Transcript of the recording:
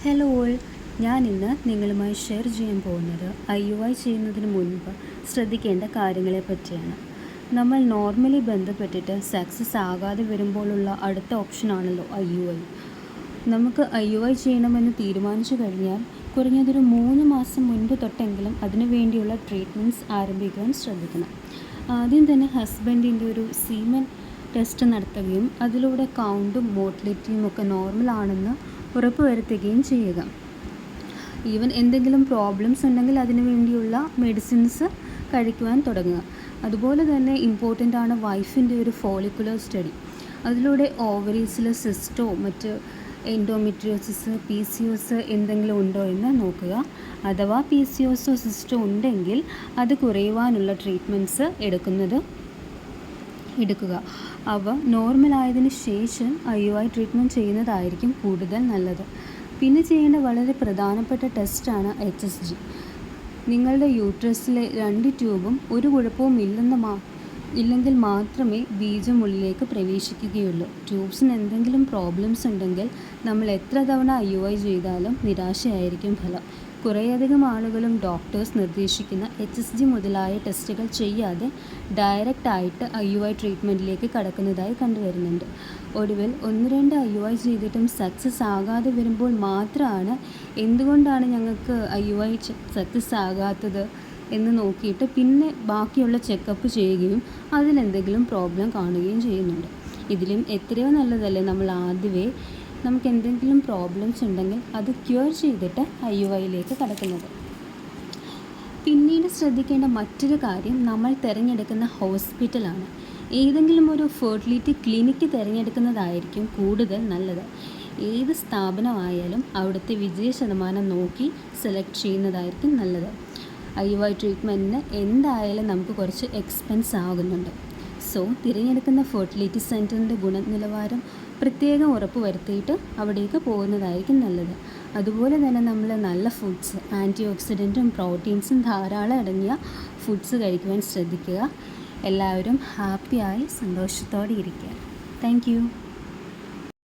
Hello all, ഞാൻ ഇന്ന് നിങ്ങളുമായി ഷെയർ ചെയ്യാൻ പോകുന്നത് IUI ചെയ്യുന്നതിന് മുൻപ് ശ്രദ്ധിക്കേണ്ട കാര്യങ്ങളെ പറ്റിയാണ്. നമ്മൾ നോർമലി ബന്ധപ്പെട്ടിട്ട് സക്സസ് ആകാതെ വരുമ്പോഴുള്ള അടുത്ത ഓപ്ഷനാണല്ലോ IUI. നമുക്ക് IUI ചെയ്യണമെന്ന് തീരുമാനിച്ചു കഴിഞ്ഞാൽ കുറഞ്ഞതൊരു 3 മാസം മുൻപ് തൊട്ടെങ്കിലും അതിനു വേണ്ടിയുള്ള ട്രീറ്റ്മെൻറ്റ്സ് ആരംഭിക്കാൻ ശ്രദ്ധിക്കണം. ആദ്യം തന്നെ ഹസ്ബൻഡിൻ്റെ ഒരു സീമൻ ടെസ്റ്റ് നടത്തുകയും അതിലൂടെ കൗണ്ടും മോട്ടിലിറ്റിയും ഒക്കെ നോർമലാണെന്ന് ഉറപ്പുവരുത്തുകയും ചെയ്യുക. ഈവൻ എന്തെങ്കിലും പ്രോബ്ലംസ് ഉണ്ടെങ്കിൽ അതിനു വേണ്ടിയുള്ള മെഡിസിൻസ് കഴിക്കുവാൻ തുടങ്ങുക. അതുപോലെ തന്നെ ഇമ്പോർട്ടൻ്റ് ആണ് വൈഫിൻ്റെ ഒരു ഫോളിക്കുലർ സ്റ്റഡി. അതിലൂടെ ഓവറീസിൽ സിസ്റ്റോ മറ്റ് എൻഡോമെട്രിയോസിസ് PCOS എന്തെങ്കിലും ഉണ്ടോ എന്ന് നോക്കുക. അഥവാ PCOS സിസ്റ്റോ ഉണ്ടെങ്കിൽ അത് കുറയുവാനുള്ള ട്രീറ്റ്മെൻറ്റ്സ് എടുക്കുക. അവ നോർമലായതിനു ശേഷം IUI ട്രീറ്റ്മെൻറ്റ് ചെയ്യുന്നതായിരിക്കും കൂടുതൽ നല്ലത്. പിന്നെ ചെയ്യേണ്ട വളരെ പ്രധാനപ്പെട്ട ടെസ്റ്റാണ് HSG. നിങ്ങളുടെ യൂട്രസിലെ 2 ട്യൂബും ഒരു കുഴപ്പവും ഇല്ലെങ്കിൽ മാത്രമേ ബീജം ഉള്ളിലേക്ക് പ്രവേശിക്കുകയുള്ളൂ. ട്യൂബ്സിന് എന്തെങ്കിലും പ്രോബ്ലംസ് ഉണ്ടെങ്കിൽ നമ്മൾ എത്ര തവണ IUI ചെയ്താലും നിരാശയായിരിക്കും ഫലം. കുറേയധികം ആളുകളും ഡോക്ടേഴ്സ് നിർദ്ദേശിക്കുന്ന HSG മുതലായ ടെസ്റ്റുകൾ ചെയ്യാതെ ഡയറക്റ്റായിട്ട് IUI ട്രീറ്റ്മെൻറ്റിലേക്ക് കടക്കുന്നതായി കണ്ടുവരുന്നുണ്ട്. ഒടുവിൽ 1-2 IUI ചെയ്തിട്ടും സക്സസ് ആകാതെ വരുമ്പോൾ മാത്രമാണ് എന്തുകൊണ്ടാണ് ഞങ്ങൾക്ക് IUI സക്സസ് ആകാത്തത് എന്ന് നോക്കിയിട്ട് പിന്നെ ബാക്കിയുള്ള ചെക്കപ്പ് ചെയ്യുകയും അതിലെന്തെങ്കിലും പ്രോബ്ലം കാണുകയും ചെയ്യുന്നുണ്ട്. ഇതിലും എത്രയോ നല്ലതല്ലേ നമ്മൾ ആദ്യമേ നമുക്ക് എന്തെങ്കിലും പ്രോബ്ലംസ് ഉണ്ടെങ്കിൽ അത് ക്യൂർ ചെയ്തിട്ട് IUIയിലേക്ക് കടക്കുന്നത്. പിന്നീട് ശ്രദ്ധിക്കേണ്ട മറ്റൊരു കാര്യം നമ്മൾ തിരഞ്ഞെടുക്കുന്ന ഹോസ്പിറ്റലാണ്. ഏതെങ്കിലും ഒരു ഫെർട്ടിലിറ്റി ക്ലിനിക്ക് തിരഞ്ഞെടുക്കുന്നതായിരിക്കും കൂടുതൽ നല്ലത്. ഏത് സ്ഥാപനമായാലും അവിടുത്തെ വിജയശതമാനം നോക്കി സെലക്ട് ചെയ്യുന്നതായിരിക്കും നല്ലത്. IUI ട്രീറ്റ്മെൻറ്റിന് എന്തായാലും നമുക്ക് കുറച്ച് എക്സ്പെൻസ് ആകുന്നുണ്ട്. സോ തിരഞ്ഞെടുക്കുന്ന ഫെർട്ടിലിറ്റി സെൻറ്ററിൻ്റെ ഗുണനിലവാരം പ്രത്യേകം ഉറപ്പ് വരുത്തിയിട്ട് അവിടേക്ക് പോകുന്നതായിരിക്കും നല്ലത്. അതുപോലെ തന്നെ നമ്മൾ നല്ല ഫുഡ്സ്, ആൻറ്റി ഓക്സിഡൻറ്റും പ്രോട്ടീൻസും ധാരാളം അടങ്ങിയ ഫുഡ്സ് കഴിക്കുവാൻ ശ്രദ്ധിക്കുക. എല്ലാവരും ഹാപ്പിയായി സന്തോഷത്തോടെ ഇരിക്കുക. Thank you.